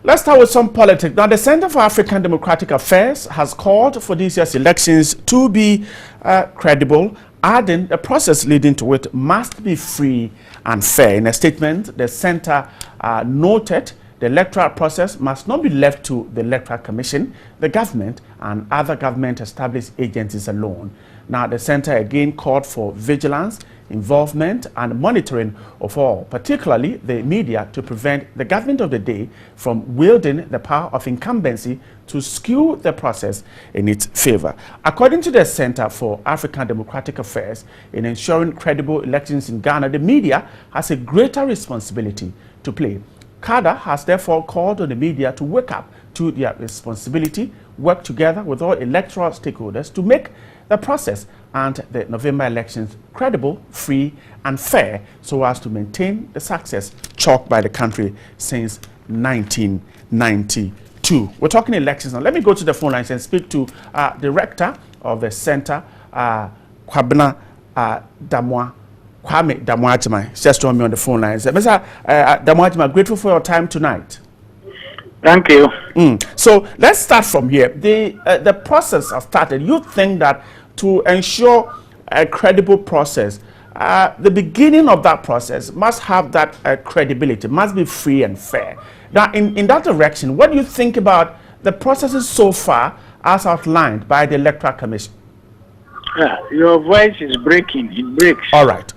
Let's start with some politics. Now, the Center for African Democratic Affairs has called for this year's elections to be credible, adding the process leading to it must be free and fair. In a statement, the center noted the electoral process must not be left to the Electoral Commission, the government, and other government-established agencies alone. Now, the center again called for vigilance, involvement, and monitoring of all, particularly the media, to prevent the government of the day from wielding the power of incumbency to skew the process in its favor. According to the Center for African Democratic Affairs, in ensuring credible elections in Ghana, the media has a greater responsibility to play. CADA has therefore called on the media to wake up to their responsibility, work together with all electoral stakeholders to make the process and the November elections credible, free, and fair, so as to maintain the success chalked by the country since 1992. We're talking elections now. Let me go to the phone lines and speak to Director of the Center, Kwame Damwajima. Just joined me on the phone lines. Mr. Damwajima, grateful for your time tonight. Thank you. So let's start from here. The process has started. You think that to ensure a credible process, the beginning of that process must have that credibility, must be free and fair. Now, in that direction, what do you think about the processes so far as outlined by the Electoral Commission? Your voice is breaking. It breaks. All right.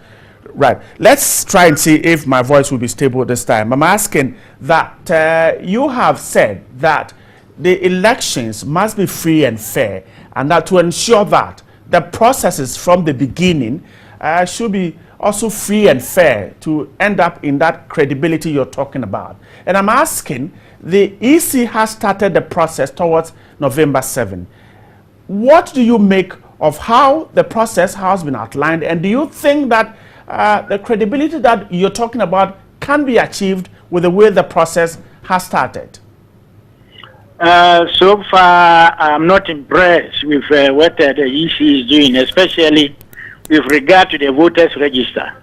Right. Let's try and see if my voice will be stable this time. I'm asking that you have said that the elections must be free and fair, and that to ensure that the processes from the beginning should be also free and fair to end up in that credibility you're talking about. And I'm asking, the EC has started the process towards November 7. What do you make of how the process has been outlined, and do you think that the credibility that you're talking about can be achieved with the way the process has started? So far, I'm not impressed with what the EC is doing, especially with regard to the voters register.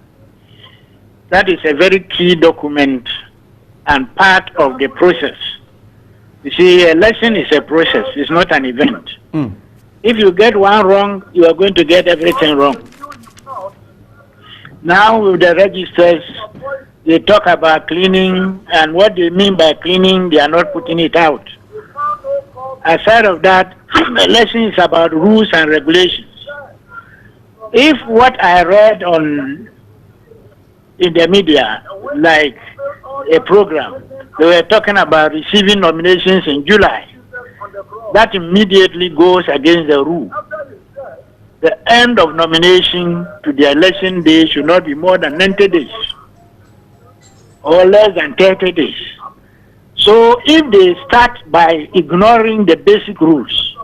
That is a very key document and part of the process. You see, election is a process, it's not an event. If you get one wrong, you are going to get everything wrong. Now with the registers, they talk about cleaning, and what they mean by cleaning, they are not putting it out. Aside of that, election is about rules and regulations. If what I read in the media, like a program, they were talking about receiving nominations in July, that immediately goes against the rule. The end of nomination to the election day should not be more than 90 days or less than 30 days. So if they start by ignoring the basic rules,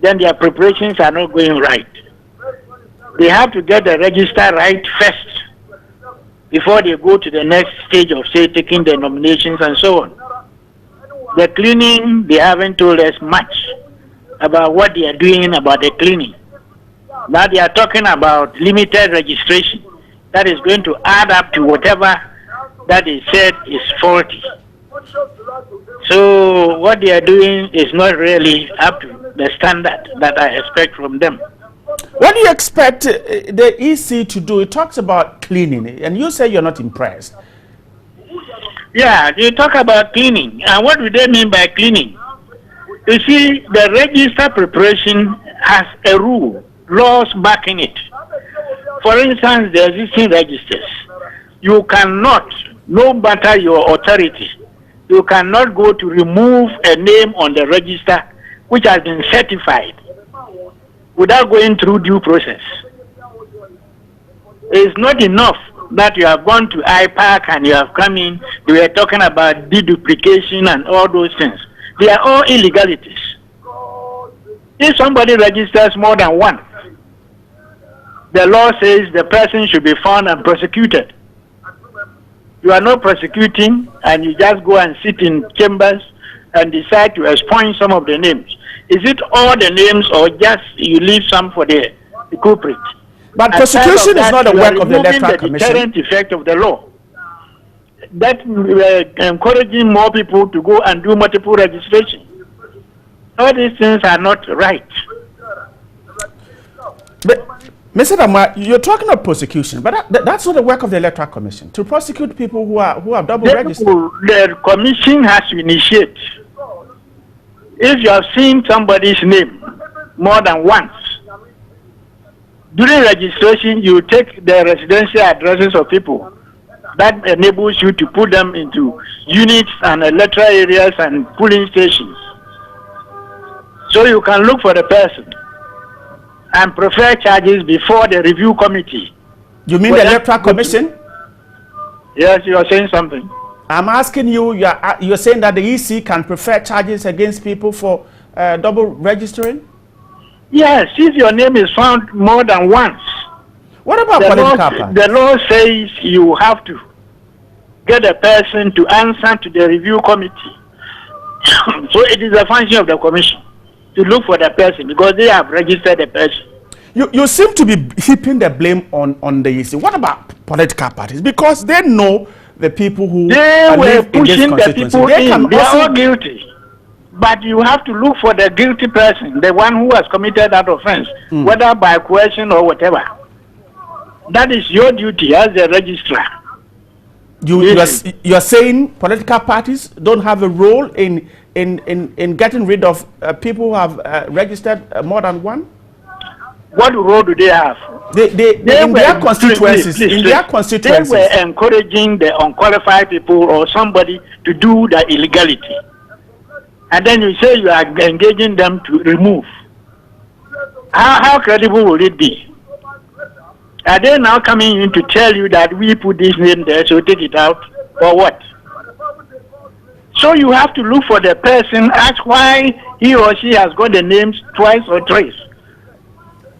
then their preparations are not going right. They have to get the register right first before they go to the next stage of, say, taking the nominations and so on. The cleaning, they haven't told us much about what they are doing about the cleaning. Now they are talking about limited registration that is going to add up to whatever that is said is faulty. So what they are doing is not really up to the standard that I expect from them. What do you expect the EC to do? It talks about cleaning, and you say you're not impressed. Yeah, they talk about cleaning. And what do they mean by cleaning? You see, the register preparation has a rule, laws backing it. For instance, the existing registers, you cannot, no matter your authority, you cannot go to remove a name on the register which has been certified without going through due process. It's not enough that you have gone to IPAC and you have come in, they were talking about deduplication and all those things. They are all illegalities. If somebody registers more than one, the law says the person should be found and prosecuted. You are not prosecuting, and you just go and sit in chambers and decide to expunge some of the names. Is it all the names, or just you leave some for the culprit? But prosecution is not the work of the Electoral Commission. The deterrent effect of the law. that encouraging more people to go and do multiple registration. All these things are not right. But, Mr. Damwa, you're talking of prosecution, but that's not the work of the Electoral Commission, to prosecute people who have double registered. The commission has to initiate. If you have seen somebody's name more than once, during registration, you take the residential addresses of people. That enables you to put them into units and electoral areas and polling stations. So you can look for the person and prefer charges before the review committee. You mean the Electoral Commission? Yes, you are saying something. I'm asking you, you're saying that the EC can prefer charges against people for double registering? Yes, if your name is found more than once. What about political parties? The law says you have to get a person to answer to the review committee. So it is a function of the commission to look for the person because they have registered the person. You seem to be heaping the blame on the EC. What about political parties? Because they know the people who they were pushing the people in. They are all guilty. But you have to look for the guilty person, the one who has committed that offense, whether by coercion or whatever. That is your duty as the registrar. You are saying political parties don't have a role in getting rid of people who have registered more than one? What role do they have? They in their constituencies. They were encouraging the unqualified people or somebody to do the illegality. And then you say you are engaging them to remove. How credible will it be? Are they now coming in to tell you that we put this name there, so take it out, or what? So you have to look for the person, ask why he or she has got the names twice or thrice.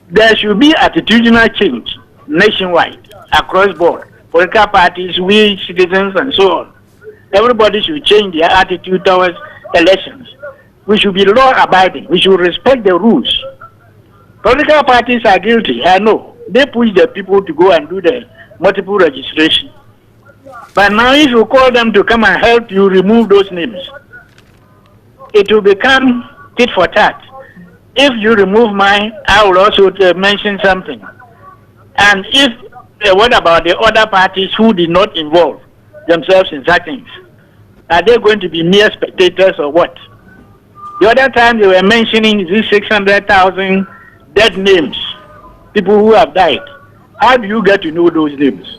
There should be attitudinal change nationwide, across board. Political parties, we citizens, and so on. Everybody should change their attitude towards elections. We should be law-abiding. We should respect the rules. Political parties are guilty, I know. They push the people to go and do the multiple registration. But now if you call them to come and help you remove those names, it will become tit for tat. If you remove mine, I will also mention something. And if, what about the other parties who did not involve themselves in such things? Are they going to be mere spectators or what? The other time they were mentioning these 600,000 dead names, people who have died. How do you get to know those names?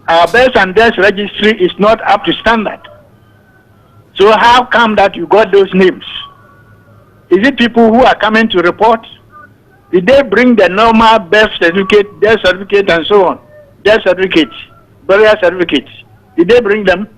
Our birth and death registry is not up to standard. So how come that you got those names? Is it people who are coming to report? Did they bring the normal birth certificate, death certificate, and so on? Death certificate, burial certificate. Did they bring them?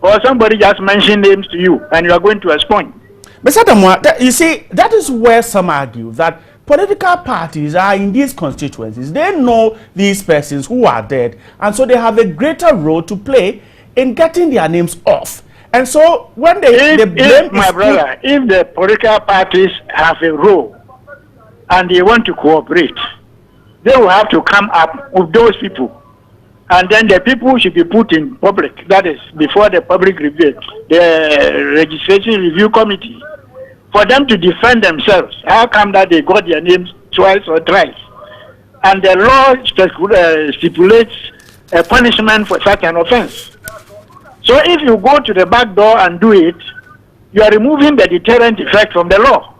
Or somebody just mentioned names to you and you are going to expunge? Mr. Damwa, you see, that is where some argue that political parties are in these constituencies. They know these persons who are dead, and so they have a greater role to play in getting their names off. And so when if the political parties have a role and they want to cooperate, they will have to come up with those people. And then the people should be put in public, that is, before the public review, the registration review committee, for them to defend themselves. How come that they got their names twice or thrice? And the law stipulates a punishment for such an offense. So if you go to the back door and do it, you are removing the deterrent effect from the law.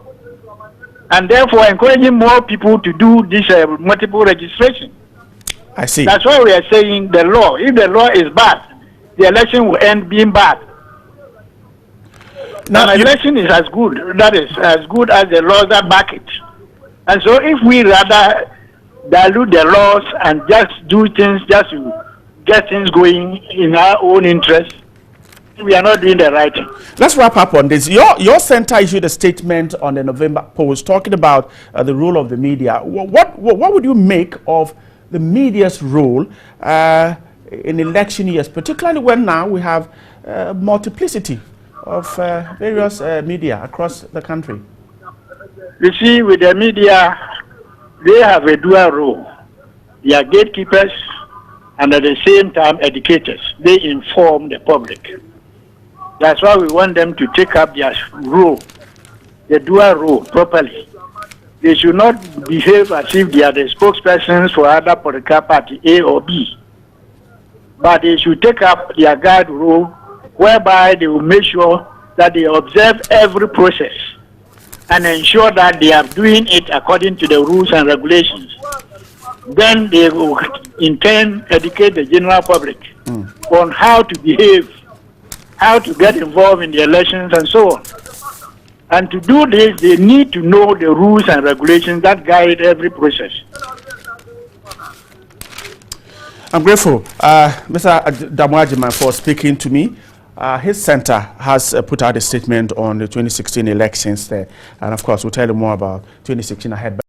And therefore encouraging more people to do this multiple registration. I see. That's why we are saying the law. If the law is bad, the election will end being bad. Now, an election is as good. That is as good as the laws that back it. And so, if we rather dilute the laws and just do things just to get things going in our own interest, we are not doing the right thing. Let's wrap up on this. Your center issued a statement on the November Post talking about the role of the media. What would you make of the media's role in election years, particularly when now we have multiplicity of various media across the country? You see, with the media, they have a dual role. They are gatekeepers and at the same time educators. They inform the public. That's why we want them to take up their role, the dual role, properly. They should not behave as if they are the spokespersons for either political party A or B. But they should take up their guide role, whereby they will make sure that they observe every process and ensure that they are doing it according to the rules and regulations. Then they will in turn educate the general public on how to behave, how to get involved in the elections and so on. And to do this, they need to know the rules and regulations that guide every process. I'm grateful, Mr. Damwajiman, for speaking to me. His center has put out a statement on the 2016 elections there. And of course, we'll tell you more about 2016 ahead.